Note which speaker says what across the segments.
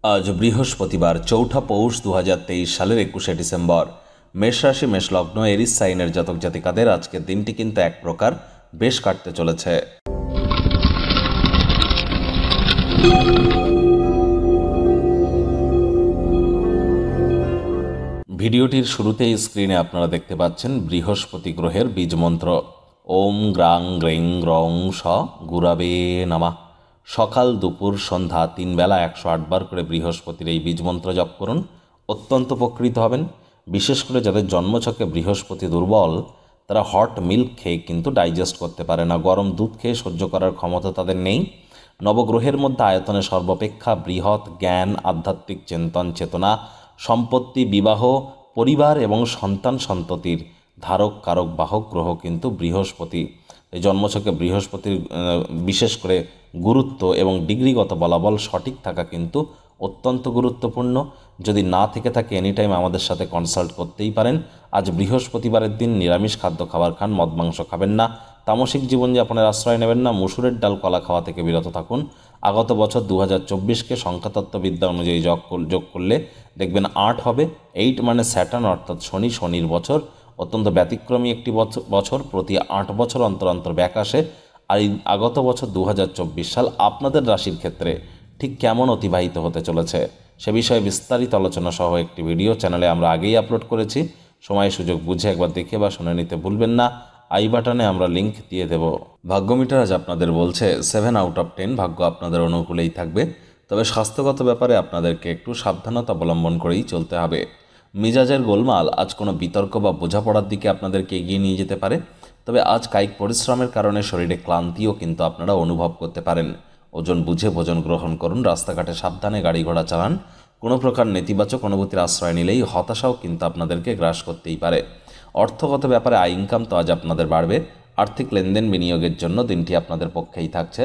Speaker 1: আজ বৃহস্পতিবার ৪ঠা পৌষ ২০২৩ সালের ২১শে ডিসেম্বর। মেষ রাশি মেষ লগ্ন এরিস সাইনের জাতক জাতিকাদের আজকের দিনটি কিন্তু এক প্রকার বেশ কাটতে চলেছে। ভিডিওটির শুরুতেই স্ক্রিনে আপনারা দেখতে পাচ্ছেন বৃহস্পতি গ্রহের বীজ মন্ত্র ওম গ্রাং গ্রেং গ্রং স গুরাবে নামা। সকাল দুপুর সন্ধ্যা ৩ বেলা ১০৮ বার করে বৃহস্পতির এই বীজ মন্ত্র জপ করুন, অত্যন্ত উপকৃত হবেন। বিশেষ করে যাদের জন্মছকে বৃহস্পতি দুর্বল, তারা হট মিল্ক খেয়ে কিন্তু ডাইজেস্ট করতে পারে না, গরম দুধ খেয়ে সহ্য করার ক্ষমতা তাদের নেই। নবগ্রহের মধ্যে আয়তনে সর্বাপেক্ষা বৃহৎ জ্ঞান, আধ্যাত্মিক চিন্তন চেতনা, সম্পত্তি, বিবাহ, পরিবার এবং সন্তান সন্ততির ধারক কারক বাহক গ্রহ কিন্তু বৃহস্পতি। এই জন্মছকে বৃহস্পতির বিশেষ করে গুরুত্ব এবং ডিগ্রিগত বলাবল সঠিক থাকা কিন্তু অত্যন্ত গুরুত্বপূর্ণ। যদি না থেকে থাকে এনি টাইম আমাদের সাথে কনসাল্ট করতেই পারেন। আজ বৃহস্পতিবারের দিন নিরামিষ খাদ্য খাবার খান, মদ মাংস খাবেন না, তামসিক জীবনযাপনের আশ্রয় নেবেন না, মুসুরের ডাল কলা খাওয়া থেকে বিরত থাকুন। আগত বছর ২০২৪কে সংখ্যাতত্ত্ববিদ্যা অনুযায়ী যোগ করলে দেখবেন ৮ হবে। ৮ মানে স্যাটার্ন অর্থাৎ শনি, শনির বছর অত্যন্ত ব্যতিক্রমী একটি বছর। প্রতি ৮ বছর অন্তর অন্তর ব্যাক আসে। আর এই আগত বছর ২০২৪ সাল আপনাদের রাশির ক্ষেত্রে ঠিক কেমন অতিবাহিত হতে চলেছে সে বিষয়ে বিস্তারিত আলোচনা সহ একটি ভিডিও চ্যানেলে আমরা আগেই আপলোড করেছি। সময় সুযোগ বুঝে একবার দেখে বা শুনে নিতে ভুলবেন না। আই বাটনে আমরা লিংক দিয়ে দেব। ভাগ্যমিটার আজ আপনাদের বলছে 7 আউট অফ 10 ভাগ্য আপনাদের অনুকূলেই থাকবে। তবে স্বাস্থ্যগত ব্যাপারে আপনাদেরকে একটু সাবধানতা অবলম্বন করেই চলতে হবে। মিজাজের গোলমাল আজ কোনো বিতর্ক বা বোঝাপড়ার দিকে আপনাদেরকে এগিয়ে নিয়ে যেতে পারে। তবে আজ কায়িক পরিশ্রমের কারণে শরীরে ক্লান্তিও কিন্তু আপনারা অনুভব করতে পারেন। ওজন বুঝে ভোজন গ্রহণ করুন, রাস্তাঘাটে সাবধানে গাড়ি ঘোড়া চালান। কোনো প্রকার নেতিবাচক অনুভূতির আশ্রয় নিলেই হতাশাও কিন্তু আপনাদেরকে গ্রাস করতেই পারে। অর্থগত ব্যাপারে আয় ইনকাম তো আজ আপনাদের বাড়বে। আর্থিক লেনদেন বিনিয়োগের জন্য দিনটি আপনাদের পক্ষেই থাকছে।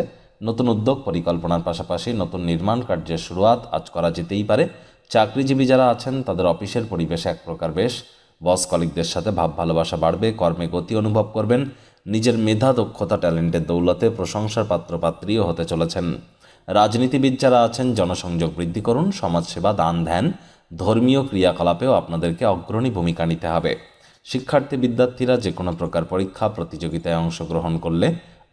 Speaker 1: নতুন উদ্যোগ পরিকল্পনার পাশাপাশি নতুন নির্মাণ কার্যের শুরুয়াত আজ করা যেতেই পারে। চাকরিজীবী যারা আছেন তাদের অফিসের পরিবেশ এক প্রকার বেশ। বস কলিগদের সাথে ভাব ভালোবাসা বাড়বে, কর্মে গতি অনুভব করবেন। নিজের মেধা দক্ষতা ট্যালেন্টের দৌলতে প্রশংসার পাত্রপাত্রীও হতে চলেছেন। রাজনীতিবিদ যারা আছেন জনসংযোগ বৃদ্ধি করুন, সমাজসেবা, দান ধ্যান, ধর্মীয় ক্রিয়াকলাপেও আপনাদেরকে অগ্রণী ভূমিকা নিতে হবে। শিক্ষার্থী বিদ্যার্থীরা যে কোনো প্রকার পরীক্ষা প্রতিযোগিতায় অংশগ্রহণ করলে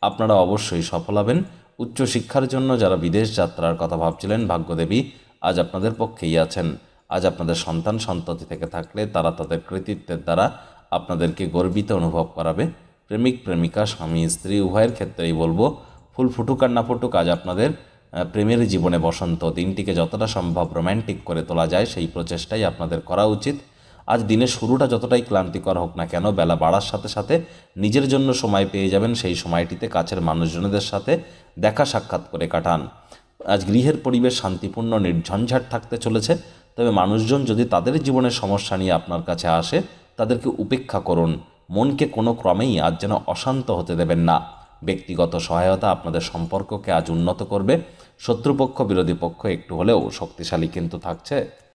Speaker 1: আপনারা অবশ্যই সফল হবেন। উচ্চশিক্ষার জন্য যারা বিদেশ যাত্রার কথা ভাবছিলেন, ভাগ্যদেবী আজ আপনাদের পক্ষেই আছেন। আজ আপনাদের সন্তান সন্ততি থেকে থাকলে তারা তাদের কৃতিত্বের দ্বারা আপনাদেরকে গর্বিত অনুভব করাবে। প্রেমিক প্রেমিকা, স্বামী স্ত্রী উভয়ের ক্ষেত্রেই বলবো, ফুল ফুটুক আর না ফুটুক, আজ আপনাদের প্রেমের জীবনে বসন্ত। দিনটিকে যতটা সম্ভব রোম্যান্টিক করে তোলা যায় সেই প্রচেষ্টাই আপনাদের করা উচিত। আজ দিনের শুরুটা যতটাই ক্লান্তিকর হোক না কেন, বেলা বাড়ার সাথে সাথে নিজের জন্য সময় পেয়ে যাবেন। সেই সময়টিতে কাছের মানুষজনদের সাথে দেখা সাক্ষাৎ করে কাটান। আজ গৃহের পরিবেশ শান্তিপূর্ণ নির্ঝঞ্ঝাট থাকতে চলেছে। তবে মানুষজন যদি তাদের জীবনের সমস্যা নিয়ে আপনার কাছে আসে, তাদেরকে উপেক্ষা করুন। মনকে কোনো ক্রমেই আজ যেন অশান্ত হতে দেবেন না। ব্যক্তিগত সহায়তা আপনাদের সম্পর্ককে আজ উন্নত করবে। শত্রুপক্ষ বিরোধী পক্ষ একটু হলেও শক্তিশালী কিন্তু থাকছে।